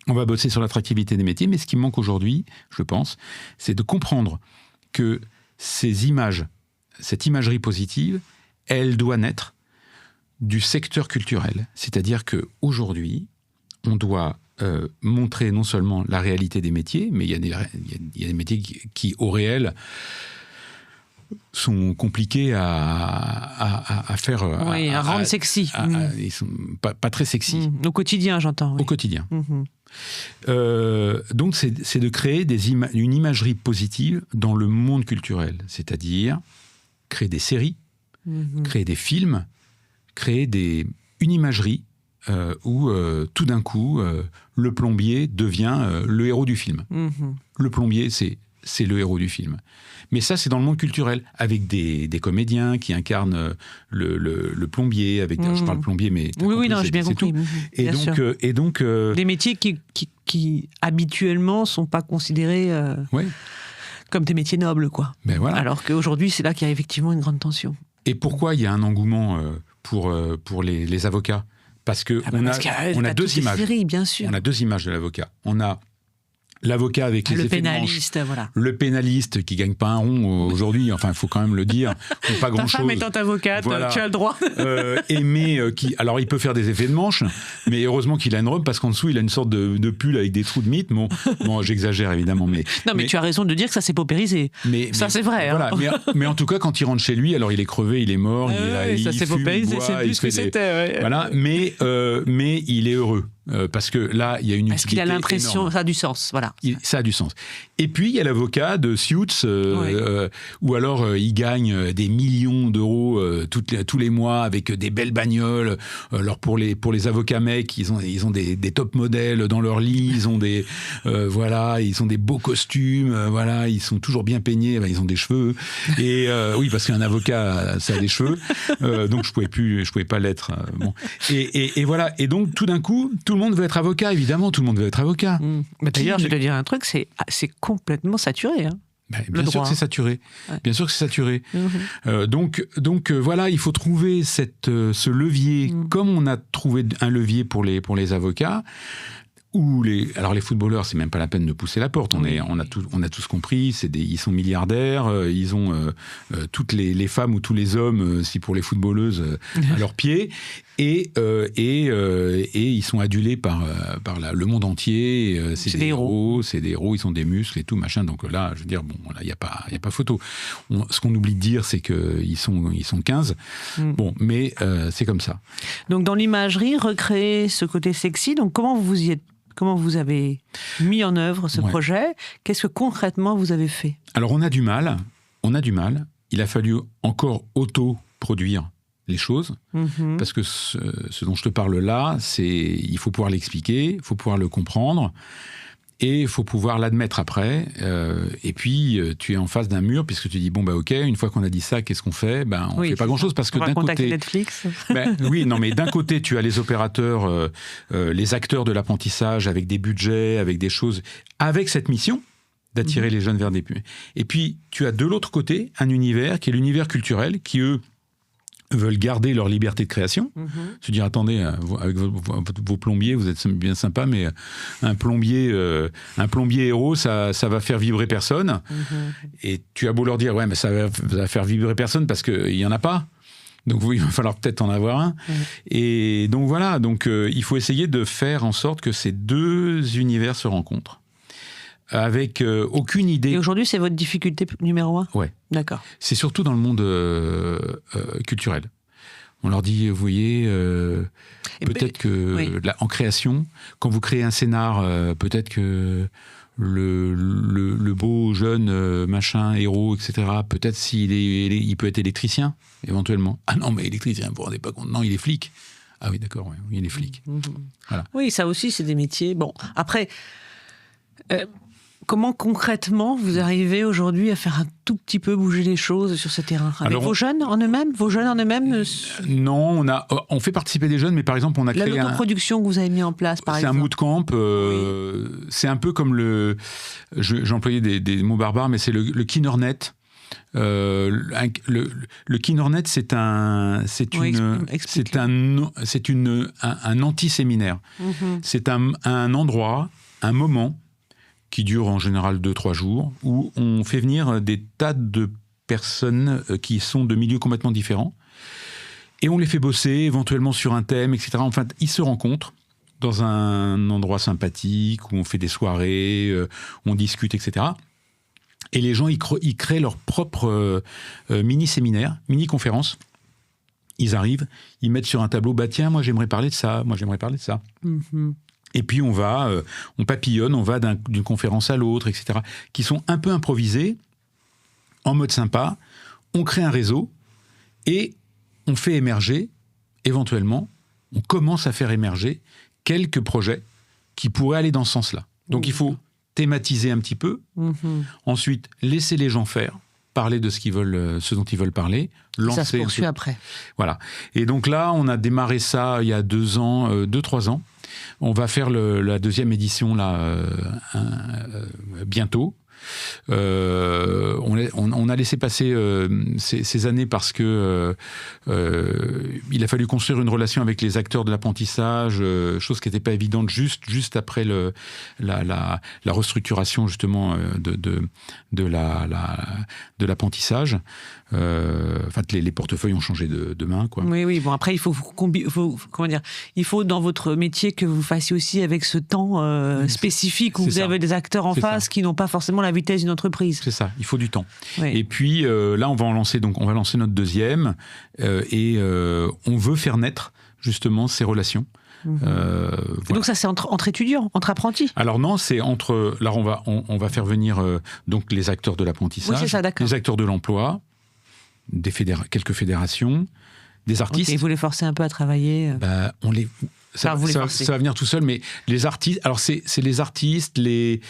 on va bosser sur l'attractivité des métiers, mais ce qui manque aujourd'hui, je pense, c'est de comprendre que ces images, cette imagerie positive, elle doit naître du secteur culturel. C'est-à-dire qu'aujourd'hui, on doit montrer non seulement la réalité des métiers, mais il y a des métiers qui, au réel, sont compliqués à faire... Oui, à rendre sexy. Ils sont pas très sexy. Au quotidien, j'entends. Oui. Au quotidien. Donc, c'est de créer une imagerie positive dans le monde culturel. C'est-à-dire créer des séries, créer des films, créer une imagerie où tout d'un coup, le plombier devient le héros du film. Le plombier, c'est le héros du film. Mais ça, c'est dans le monde culturel, avec des comédiens qui incarnent le plombier. Je parle plombier, mais... Oui, non, j'ai bien compris. Et donc, des métiers qui habituellement ne sont pas considérés comme des métiers nobles, quoi. Ben voilà. Alors qu'aujourd'hui, c'est là qu'il y a effectivement une grande tension. Et pourquoi il y a un engouement pour les avocats ? Parce qu'on a deux images. Séries, bien sûr. On a 2 images de l'avocat. On a l'avocat avec les effets de manche. Voilà. Le pénaliste qui gagne pas un rond aujourd'hui, enfin il faut quand même le dire, pas grand chose. Ta femme étant avocate, voilà. Tu as le droit. Alors il peut faire des effets de manche, mais heureusement qu'il a une robe parce qu'en dessous il a une sorte de pull avec des trous de mythe. Bon, j'exagère évidemment, mais tu as raison de dire que ça s'est paupérisé. Ça c'est vrai. Voilà, mais en tout cas quand il rentre chez lui, alors il est crevé, il est mort, ça s'est paupérisé, c'est plus ce que c'était. Voilà, mais il est heureux. Parce que là, il y a une utilité Parce qu'il a l'impression, énorme. ça a du sens, voilà. Ça a du sens. Et puis, il y a l'avocat de Suits, où alors il gagne des millions d'euros tous les mois avec des belles bagnoles. Alors pour les avocats mecs, ils ont des top modèles dans leur lit, ils ont ils ont des beaux costumes, ils sont toujours bien peignés, ils ont des cheveux. Et oui, parce qu'un avocat, ça a des cheveux. Donc je pouvais pas l'être. Bon. Et voilà. Et donc tout d'un coup, tout le monde veut être avocat, évidemment, tout le monde veut être avocat. Mais d'ailleurs, je vais te dire un truc, c'est complètement saturé. Hein. Bien sûr que c'est saturé. Ouais. Bien sûr que c'est saturé. Donc voilà, il faut trouver ce levier, comme on a trouvé un levier pour les avocats. Alors les footballeurs, c'est même pas la peine de pousser la porte. On a tous compris. Ils sont milliardaires. Ils ont toutes les femmes ou tous les hommes, si pour les footballeuses, à leurs pieds. Et ils sont adulés par le monde entier. C'est des héros. C'est des héros. Ils ont des muscles et tout machin. Donc là, je veux dire, bon, là, il y a pas photo. Ce qu'on oublie de dire, c'est qu'ils sont 15. Bon, mais c'est comme ça. Donc dans l'imagerie, recréer ce côté sexy. Donc comment vous avez mis en œuvre ce projet? Qu'est-ce que concrètement vous avez fait? Alors on a du mal. Il a fallu encore auto-produire les choses, parce que ce dont je te parle là, il faut pouvoir l'expliquer, il faut pouvoir le comprendre, et il faut pouvoir l'admettre après. Et puis, tu es en face d'un mur, puisque tu dis, bon, ok, une fois qu'on a dit ça, qu'est-ce qu'on fait? On ne fait pas grand-chose, parce que d'un côté... Netflix. Mais d'un côté, tu as les opérateurs, les acteurs de l'apprentissage, avec des budgets, avec des choses, avec cette mission d'attirer les jeunes vers des... Et puis, tu as de l'autre côté un univers, qui est l'univers culturel, qui, eux, veulent garder leur liberté de création. Se dire, attendez, avec vos plombiers, vous êtes bien sympa, mais un plombier héros, ça va faire vibrer personne. Et tu as beau leur dire, ouais, mais ça va faire vibrer personne parce qu'il n'y en a pas. Donc il va falloir peut-être en avoir un. Et donc voilà, il faut essayer de faire en sorte que ces deux univers se rencontrent. Avec aucune idée. Et aujourd'hui, c'est votre difficulté numéro 1 ? Ouais. D'accord. C'est surtout dans le monde culturel. On leur dit, vous voyez, peut-être que en création, quand vous créez un scénar, peut-être que le beau jeune machin héros, etc., peut-être il peut être électricien, éventuellement. Ah non, mais électricien, vous ne vous rendez pas compte. Non, il est flic. Ah oui, d'accord, il est flic. Voilà. Oui, ça aussi, c'est des métiers. Bon, après... Comment concrètement vous arrivez aujourd'hui à faire un tout petit peu bouger les choses sur ce terrain? Avec vos jeunes en eux-mêmes? Non, on fait participer des jeunes, mais par exemple, on a créé l'autoproduction que vous avez mis en place, par exemple. C'est un moodcamp. C'est un peu comme j'employais des mots barbares, mais c'est le Kinornet. Le Kinornet, c'est un anti-séminaire. C'est un endroit, un moment qui dure en général 2-3 jours, où on fait venir des tas de personnes qui sont de milieux complètement différents, et on les fait bosser éventuellement sur un thème, etc. Enfin, ils se rencontrent dans un endroit sympathique, où on fait des soirées, on discute, etc. Et les gens, ils créent leur propre mini-séminaire, mini-conférence. Ils arrivent, ils mettent sur un tableau, tiens, moi j'aimerais parler de ça, moi j'aimerais parler de ça. Et puis on papillonne, on va d'une conférence à l'autre, etc., qui sont un peu improvisés, en mode sympa. On crée un réseau et on fait émerger, éventuellement, on commence à faire émerger quelques projets qui pourraient aller dans ce sens-là. Donc il faut thématiser un petit peu, ensuite laisser les gens faire, parler de ce dont ils veulent parler, lancer. Ça se poursuit après. Voilà. Et donc là, on a démarré ça il y a 2-3 ans. On va faire la deuxième édition là bientôt. On a laissé passer ces années parce que il a fallu construire une relation avec les acteurs de l'apprentissage, chose qui n'était pas évidente juste après la restructuration justement de l'apprentissage. En fait, les portefeuilles ont changé de main, quoi. Oui. Bon, après, il faut dans votre métier que vous fassiez aussi avec ce temps spécifique où vous avez des acteurs en face qui n'ont pas forcément la vitesse d'une entreprise. C'est ça, il faut du temps. Oui. Et puis là, on va lancer notre deuxième et on veut faire naître justement ces relations. Voilà. Donc ça, c'est entre étudiants, entre apprentis? Alors non, c'est entre... Là, on va faire venir donc les acteurs de l'apprentissage, c'est ça, les acteurs de l'emploi, quelques fédérations, des artistes. Et vous les forcez un peu à travailler ça va venir tout seul, mais les artistes... Alors c'est les artistes, les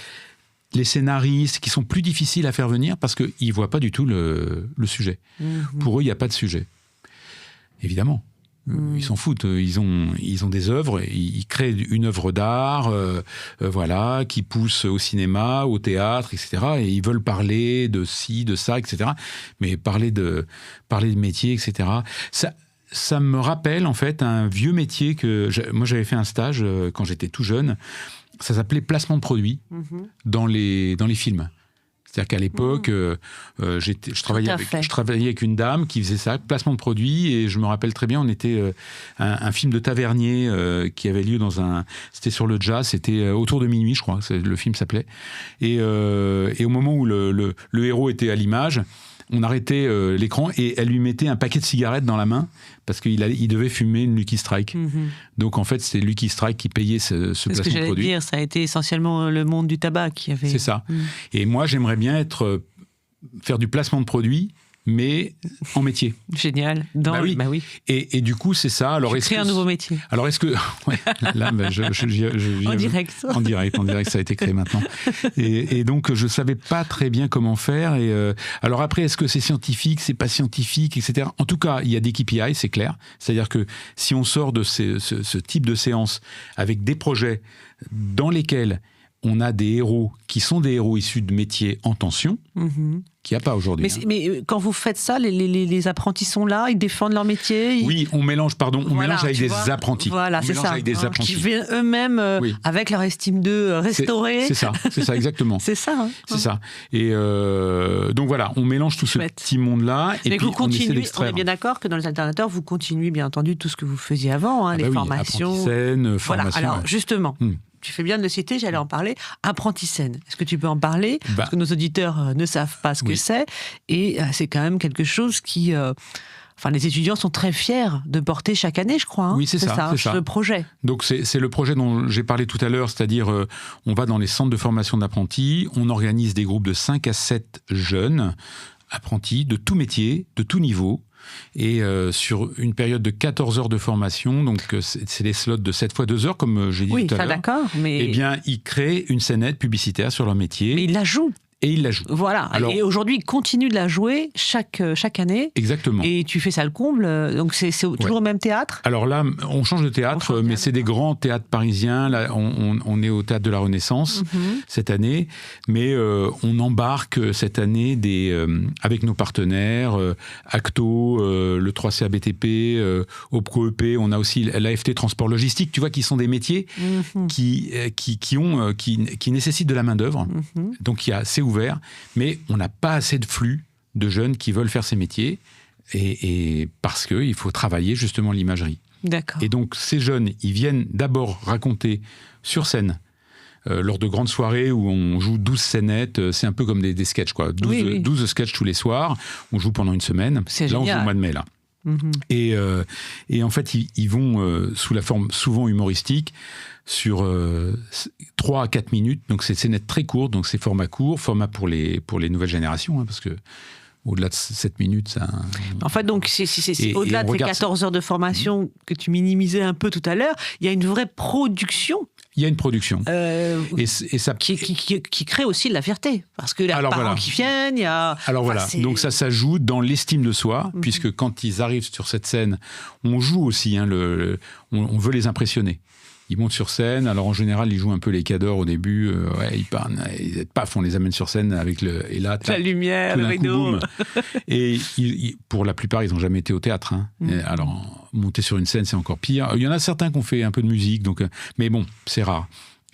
scénaristes qui sont plus difficiles à faire venir parce qu'ils ne voient pas du tout le sujet. Pour eux, il n'y a pas de sujet. Évidemment. Ils s'en foutent. Ils ont des œuvres. Ils créent une œuvre d'art, qui pousse au cinéma, au théâtre, etc. Et ils veulent parler de ci, de ça, etc. Mais parler de métier, etc. Ça me rappelle en fait un vieux métier moi j'avais fait un stage quand j'étais tout jeune. Ça s'appelait placement de produits dans les films. C'est-à-dire qu'à l'époque, je travaillais avec une dame qui faisait ça, placement de produits, et je me rappelle très bien, on était un film de Tavernier qui avait lieu c'était sur le jazz, c'était autour de minuit, je crois, le film s'appelait. Et au moment où le héros était à l'image, on arrêtait l'écran et elle lui mettait un paquet de cigarettes dans la main parce qu'il devait fumer une Lucky Strike. Donc en fait, c'est Lucky Strike qui payait ce placement de produit. C'est ce que j'allais dire, ça a été essentiellement le monde du tabac qui avait... C'est ça. Et moi, j'aimerais bien faire du placement de produits, mais en métier. Génial. Oui. Et du coup, c'est ça. Alors, créer un nouveau métier. Alors, est-ce que... Ouais, là, en direct. En direct, ça a été créé maintenant. Et donc, je ne savais pas très bien comment faire. Et, alors après, est-ce que c'est scientifique, c'est pas scientifique, etc. En tout cas, il y a des KPI, c'est clair. C'est-à-dire que si on sort de ce type de séance avec des projets dans lesquels on a des héros qui sont des héros issus de métiers en tension, qu'il n'y a pas aujourd'hui. Mais quand vous faites ça, les apprentis sont là, ils défendent leur métier. Oui, on mélange avec des apprentis. Voilà, c'est ça. Qui viennent eux-mêmes avec leur estime d'eux restaurée. C'est ça, exactement. C'est ça. C'est ça. Et donc voilà, on mélange tout ce petit monde-là et puis on essaie d'extraire. On est bien d'accord que dans les alternateurs, vous continuez bien entendu tout ce que vous faisiez avant, les formations. Apprenti-scène, formation. Voilà, alors justement... Tu fais bien de le citer, j'allais en parler. Apprenti-scène, est-ce que tu peux en parler? Parce que nos auditeurs ne savent pas ce que c'est. Et c'est quand même quelque chose qui... les étudiants sont très fiers de porter chaque année, je crois. Oui, c'est ça. Le projet. Donc, c'est le projet dont j'ai parlé tout à l'heure, c'est-à-dire on va dans les centres de formation d'apprentis, on organise des groupes de 5 à 7 jeunes apprentis de tout métier, de tout niveau, et sur une période de 14 heures de formation, donc c'est les slots de 7 fois 2 heures, comme j'ai dit tout à l'heure. D'accord, mais... Eh bien, ils créent une scénette publicitaire sur leur métier. Mais ils la jouent. Et il la joue. Voilà. Alors, et aujourd'hui, il continue de la jouer chaque année. Exactement. Et tu fais ça le comble. Donc, c'est toujours au même théâtre? Alors là, on change de théâtre, mais c'est des grands théâtres parisiens. Là, on est au Théâtre de la Renaissance cette année. Mais on embarque cette année avec nos partenaires, Acto, le 3CA BTP, OPCO EP. On a aussi l'AFT Transport Logistique, tu vois, qui sont des métiers qui nécessitent de la main-d'œuvre. Donc, c'est ouvert, mais on n'a pas assez de flux de jeunes qui veulent faire ces métiers, et parce qu'il faut travailler justement l'imagerie. D'accord. Et donc ces jeunes, ils viennent d'abord raconter sur scène, lors de grandes soirées où on joue 12 scénettes, c'est un peu comme des sketchs, quoi. 12 sketchs tous les soirs, on joue pendant une semaine. C'est là, génial. On joue au mois de mai, là. Et en fait, ils vont sous la forme souvent humoristique, sur 3 à 4 minutes, donc c'est scénettes très courtes, donc c'est format court, format pour les nouvelles générations, parce que au-delà de 7 minutes, ça... En fait, donc, c'est au-delà de ces 14 heures de formation que tu minimisais un peu tout à l'heure, il y a une vraie production. Il y a une production. Et ça... qui crée aussi de la fierté. Parce que les parents qui viennent, il y a... Alors voilà, donc ça s'ajoute dans l'estime de soi, puisque quand ils arrivent sur cette scène, on joue aussi, on veut les impressionner. Ils montent sur scène, alors en général, ils jouent un peu les cadors au début, ils parlent, paf, on les amène sur scène avec et là, la lumière, le rideau. Et pour la plupart, ils n'ont jamais été au théâtre. Alors, monter sur une scène, c'est encore pire. Il y en a certains qui ont fait un peu de musique, mais bon, c'est rare.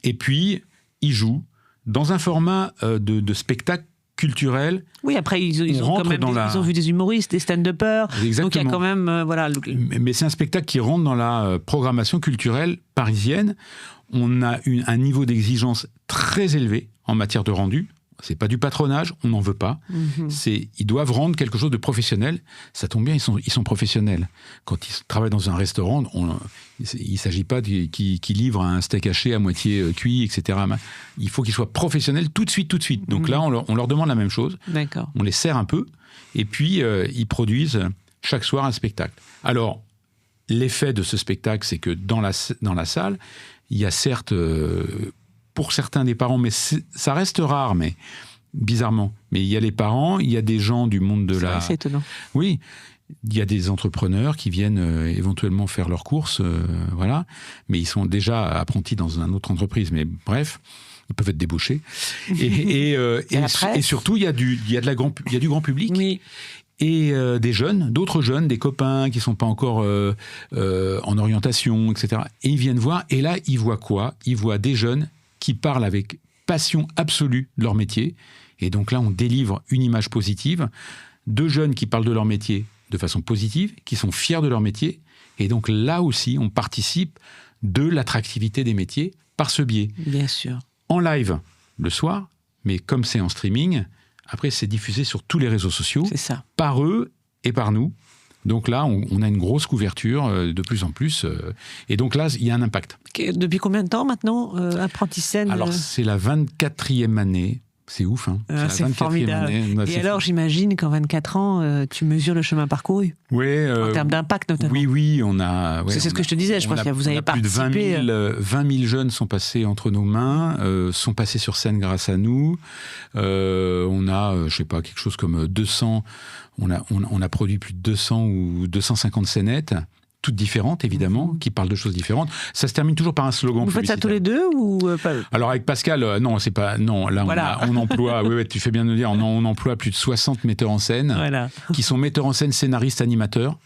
Et puis, ils jouent dans un format de spectacle culturel. Oui, après, ils ont vu des humoristes, des stand-uppers. Exactement. Donc, il y a quand même... Mais c'est un spectacle qui rentre dans la programmation culturelle parisienne. On a un niveau d'exigence très élevé en matière de rendu. c'est pas du patronage, on n'en veut pas. Ils doivent rendre quelque chose de professionnel. Ça tombe bien, ils sont professionnels. Quand ils travaillent dans un restaurant, il ne s'agit pas qu'ils livrent un steak haché à moitié cuit, etc. Il faut qu'ils soient professionnels tout de suite. Donc là, on leur demande la même chose. D'accord. On les sert un peu, et puis ils produisent chaque soir un spectacle. Alors, l'effet de ce spectacle, c'est que dans la salle, il y a certes, pour certains des parents, mais ça reste rare, mais bizarrement. Mais il y a les parents, il y a des gens du monde de la... C'est étonnant. Oui, il y a des entrepreneurs qui viennent éventuellement faire leurs courses, voilà. Mais ils sont déjà apprentis dans une autre entreprise. Mais bref, ils peuvent être débauchés. Et surtout, il y a du grand public. Oui. Et des jeunes, d'autres jeunes, des copains qui ne sont pas encore en orientation, etc. Et ils viennent voir, et là, ils voient quoi ? Ils voient des jeunes qui parlent avec passion absolue de leur métier. Et donc là, on délivre une image positive. 2 jeunes qui parlent de leur métier de façon positive, qui sont fiers de leur métier. Et donc là aussi, on participe de l'attractivité des métiers par ce biais. Bien sûr. En live, le soir, mais comme c'est en streaming... Après, c'est diffusé sur tous les réseaux sociaux, par eux et par nous. Donc là, on a une grosse couverture de plus en plus. Et donc là, il y a un impact. Depuis combien de temps maintenant, Apprenti-Scène Alors, c'est la 24e année. C'est ouf, hein. C'est formidable. Et alors, j'imagine qu'en 24 ans, tu mesures le chemin parcouru. Oui. En termes d'impact, notamment. Oui, on a... c'est ce que je te disais, je pense que vous avez participé. Plus de 20 000 jeunes sont passés entre nos mains, sont passés sur scène grâce à nous. On a, je ne sais pas, quelque chose comme 200... On a produit plus de 200 ou 250 scénettes, toutes différentes, évidemment, qui parlent de choses différentes. Ça se termine toujours par un slogan. Vous faites ça tous les deux ou pas? Alors avec Pascal, non, c'est pas... Non, là, voilà. on emploie... oui, tu fais bien de le dire, on emploie plus de 60 metteurs en scène, qui sont metteurs en scène, scénaristes, animateurs.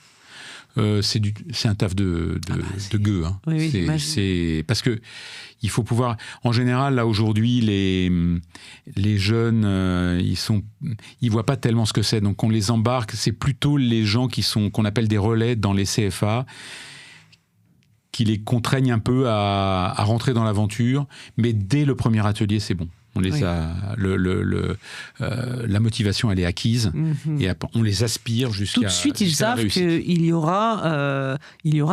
C'est un taf de gueux. Hein. Oui, c'est parce que il faut pouvoir... En général, là, aujourd'hui, les jeunes, ils voient pas tellement ce que c'est. Donc, on les embarque. C'est plutôt les gens qu'on appelle des relais dans les CFA, qui les contraignent un peu à rentrer dans l'aventure. Mais dès le premier atelier, c'est bon. On les a, la motivation, elle est acquise, et on les aspire jusqu'à... Tout de suite, ils savent qu'il y aura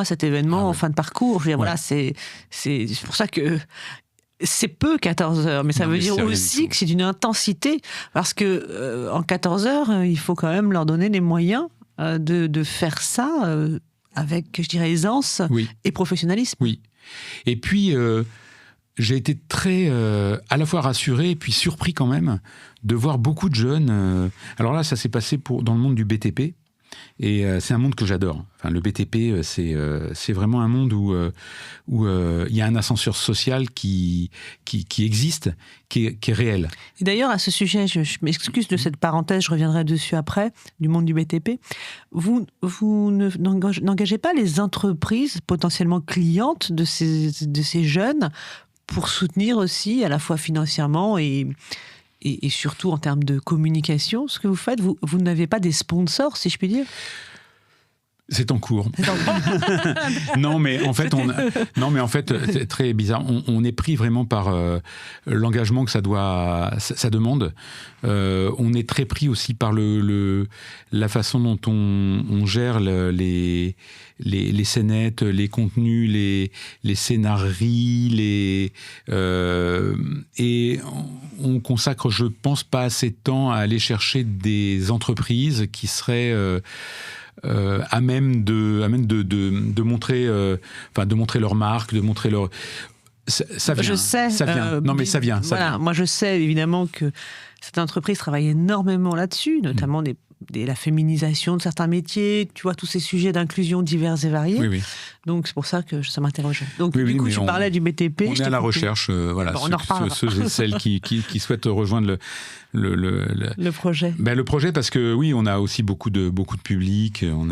cet événement en fin de parcours. Je veux dire, voilà, c'est pour ça que c'est peu 14 heures, mais ça veut dire aussi que c'est d'une intensité, parce que en 14 heures, il faut quand même leur donner les moyens de faire ça avec, je dirais, aisance et professionnalisme. Oui. Et puis... j'ai été très, à la fois rassuré et puis surpris quand même de voir beaucoup de jeunes. Alors là, ça s'est passé dans le monde du BTP. Et c'est un monde que j'adore. Enfin, le BTP, c'est vraiment un monde où il y a un ascenseur social qui existe, qui est réel. Et d'ailleurs, à ce sujet, je m'excuse de cette parenthèse, je reviendrai dessus après, du monde du BTP. Vous n'engagez pas les entreprises potentiellement clientes de ces jeunes pour soutenir aussi, à la fois financièrement et surtout en termes de communication, ce que vous faites? Vous n'avez pas des sponsors, si je puis dire? C'est en cours. Non, mais en fait, c'est très bizarre. On est pris vraiment par l'engagement que ça demande. On est très pris aussi par la façon dont on gère les scénettes, les contenus, les scénarii, et on consacre, je pense, pas assez de temps à aller chercher des entreprises qui seraient à même de montrer, de montrer leur marque, de montrer leur... Ça vient. Je sais. Ça vient. Non, mais ça vient. Voilà, moi je sais évidemment que cette entreprise travaille énormément là-dessus, notamment la féminisation de certains métiers, tu vois, tous ces sujets d'inclusion divers et variés. Oui. Donc c'est pour ça que ça m'interrogeait. Donc du coup, tu parlais du BTP. On est à la recherche, voilà, ceux et celles qui souhaitent rejoindre le projet. Ben, le projet, parce que oui, on a aussi beaucoup de public. On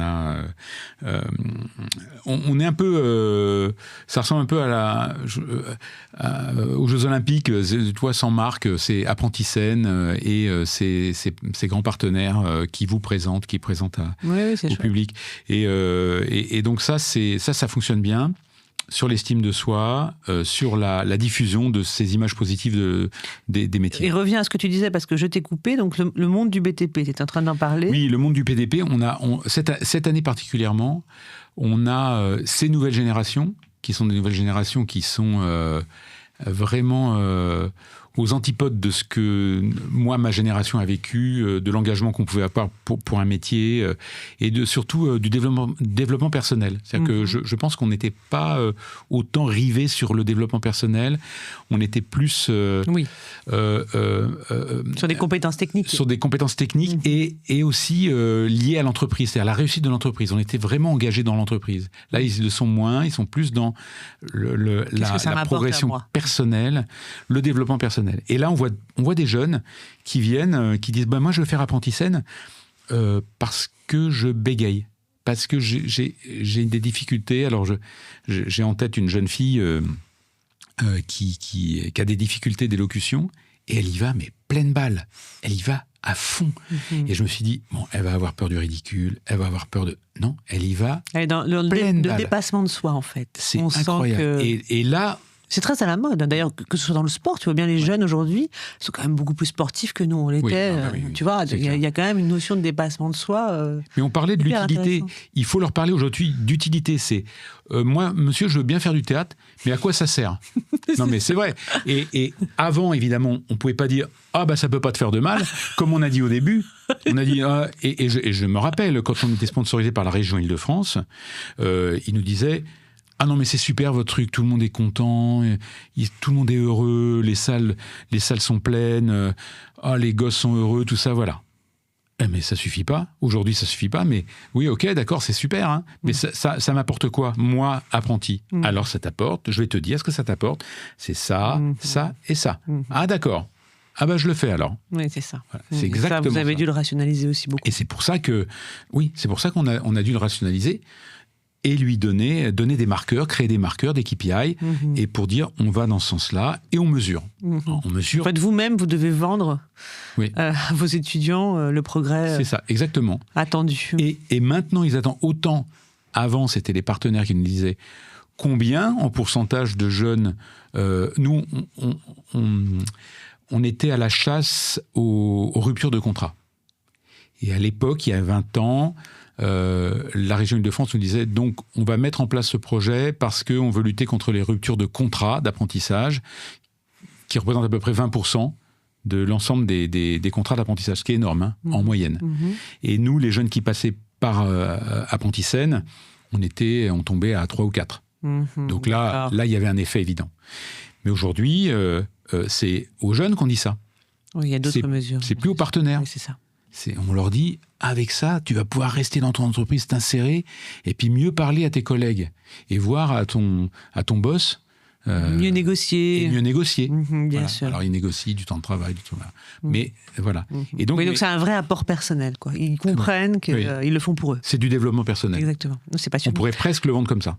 est un peu, ça ressemble un peu aux Jeux Olympiques. Tu vois, sans marque, c'est Apprenti-Scène et ces grands partenaires qui présentent au public. Et donc ça fonctionne bien. sur l'estime de soi, sur la diffusion de ces images positives des métiers. Et reviens à ce que tu disais, parce que je t'ai coupé, donc le monde du BTP, tu es en train d'en parler. Oui, le monde du PDP, cette année particulièrement, on a ces nouvelles générations, qui sont des nouvelles générations qui sont vraiment aux antipodes de ce que moi, ma génération a vécu, de l'engagement qu'on pouvait avoir pour un métier, et surtout du développement personnel. C'est-à-dire que je pense qu'on n'était pas autant rivé sur le développement personnel, on était plus... sur des compétences techniques. Sur des compétences techniques et aussi liées à l'entreprise, c'est-à-dire la réussite de l'entreprise. On était vraiment engagés dans l'entreprise. Là, ils le sont moins, ils sont plus dans la progression personnelle, le développement personnel. Et là, on voit des jeunes qui viennent, qui disent moi, je veux faire apprenti scène parce que je bégaye, parce que j'ai des difficultés. Alors, j'ai en tête une jeune fille qui a des difficultés d'élocution, et elle y va, mais pleine balle. Elle y va à fond. Et je me suis dit, elle va avoir peur du ridicule, elle va avoir peur de... Non, elle y va. Elle est dans le dépassement de soi, en fait. C'est incroyable. Et là... C'est très à la mode, d'ailleurs, que ce soit dans le sport. Tu vois bien, les jeunes aujourd'hui sont quand même beaucoup plus sportifs que nous, on l'était. Tu vois, il y a quand même une notion de dépassement de soi. Mais on parlait de l'utilité. Il faut leur parler aujourd'hui d'utilité. C'est moi, monsieur, je veux bien faire du théâtre, mais à quoi ça sert? Non, mais c'est vrai. Et avant, évidemment, on ne pouvait pas dire ça peut pas te faire de mal, comme on a dit au début. On a dit et je me rappelle quand on était sponsorisé par la région Île-de-France, ils nous disaient non, mais c'est super votre truc, tout le monde est content, tout le monde est heureux, les salles sont pleines, les gosses sont heureux, tout ça, voilà. Mais ça suffit pas. Aujourd'hui, ça suffit pas. Mais oui, ok, d'accord, c'est super. Hein, mais ça m'apporte quoi, moi, apprenti? Alors, ça t'apporte. Je vais te dire ce que ça t'apporte. C'est ça, ça et ça. Ah, d'accord. Je le fais alors. Oui, c'est ça. Voilà, c'est exactement ça. Vous avez dû le rationaliser aussi beaucoup. Et c'est pour ça qu'on a dû le rationaliser. Et lui donner des marqueurs, créer des marqueurs, des KPI, et pour dire on va dans ce sens-là, et on mesure. On mesure. En fait, vous-même, vous devez vendre à vos étudiants le progrès c'est ça, exactement. Attendu. Et maintenant, ils attendent autant. Avant, c'était les partenaires qui nous disaient combien, en pourcentage de jeunes, nous, on était à la chasse aux ruptures de contrat. Et à l'époque, il y a 20 ans... la région Île-de-France nous disait donc on va mettre en place ce projet parce qu'on veut lutter contre les ruptures de contrats d'apprentissage qui représentent à peu près 20% de l'ensemble des contrats d'apprentissage, ce qui est énorme en moyenne. Et nous, les jeunes qui passaient par Apprenti Scène, on tombait à 3 ou 4. Donc là, il y avait un effet évident. Mais aujourd'hui, c'est aux jeunes qu'on dit ça. Oui, il y a d'autres mesures. C'est plus aux partenaires. Oui, c'est ça. On leur dit, avec ça, tu vas pouvoir rester dans ton entreprise, t'insérer, et puis mieux parler à tes collègues, et voir à ton boss... mieux négocier. Bien voilà. Sûr. Alors, ils négocient du temps de travail, du tout. Mais voilà. Et donc, donc c'est un vrai apport personnel, quoi. Ils comprennent qu'ils le font pour eux. C'est du développement personnel. Exactement. C'est passionnant. On pourrait presque le vendre comme ça.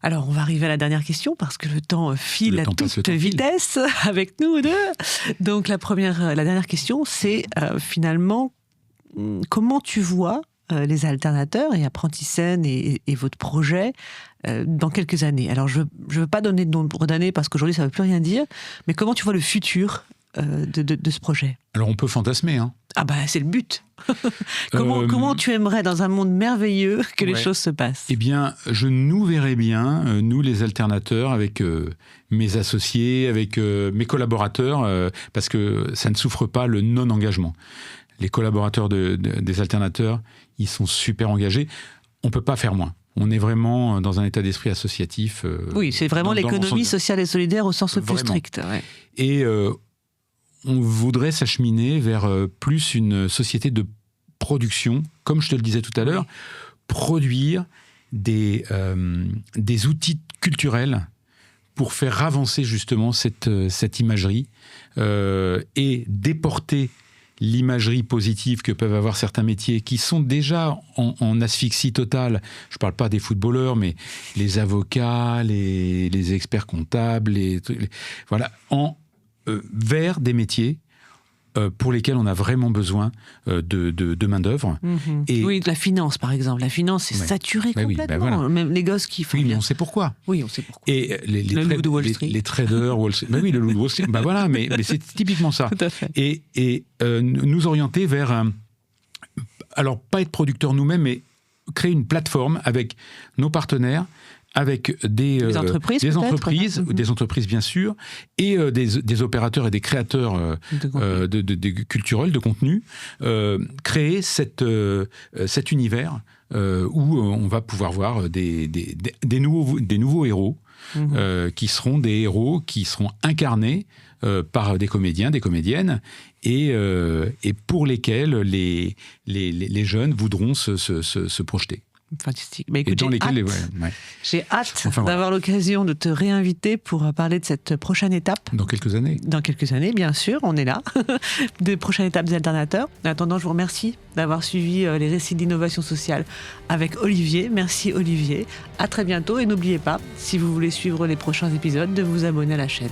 Alors, on va arriver à la dernière question, parce que le temps file à toute vitesse avec nous deux. Donc, la dernière question, c'est finalement, comment tu vois les alternateurs et Apprenti Scène et votre projet dans quelques années? Alors, je ne veux pas donner de nombre d'années, parce qu'aujourd'hui, ça ne veut plus rien dire, mais comment tu vois le futur de ce projet? Alors, on peut fantasmer, hein. C'est le but. Comment tu aimerais, dans un monde merveilleux, que les choses se passent? Eh bien, je nous verrais bien, nous les alternateurs, avec mes associés, avec mes collaborateurs, parce que ça ne souffre pas le non-engagement. Les collaborateurs des alternateurs, ils sont super engagés. On ne peut pas faire moins. On est vraiment dans un état d'esprit associatif. Oui, c'est vraiment l'économie sociale et solidaire au sens le plus strict. Ouais. Et on voudrait s'acheminer vers plus une société de production, comme je te le disais tout à l'heure, produire des outils culturels pour faire avancer justement cette imagerie et déporter l'imagerie positive que peuvent avoir certains métiers qui sont déjà en asphyxie totale. Je ne parle pas des footballeurs, mais les avocats, les experts comptables, voilà, vers des métiers pour lesquels on a vraiment besoin de main-d'œuvre. Et oui, de la finance, par exemple. La finance, c'est saturé complètement. Voilà. Même les gosses qui font. Oui, mais on sait pourquoi. Oui, on sait pourquoi. Et le loup de Wall Street. Les traders, Wall Street. Oui, le loup de Wall Street. Voilà, mais c'est typiquement ça. Tout à fait. Et nous orienter vers alors, pas être producteur nous-mêmes, mais créer une plateforme avec nos partenaires, avec des entreprises, bien sûr, et des opérateurs et des créateurs culturels, de contenu, créer cet univers où on va pouvoir voir des nouveaux héros, qui seront des héros qui seront incarnés par des comédiens, des comédiennes, et pour lesquels les jeunes voudront se projeter. Fantastique. Bah, écoute, j'ai hâte d'avoir l'occasion de te réinviter pour parler de cette prochaine étape. Dans quelques années. Dans quelques années, bien sûr, on est là. Des prochaines étapes des alternateurs. En attendant, je vous remercie d'avoir suivi les récits d'innovation sociale avec Olivier. Merci Olivier. À très bientôt et n'oubliez pas, si vous voulez suivre les prochains épisodes, de vous abonner à la chaîne.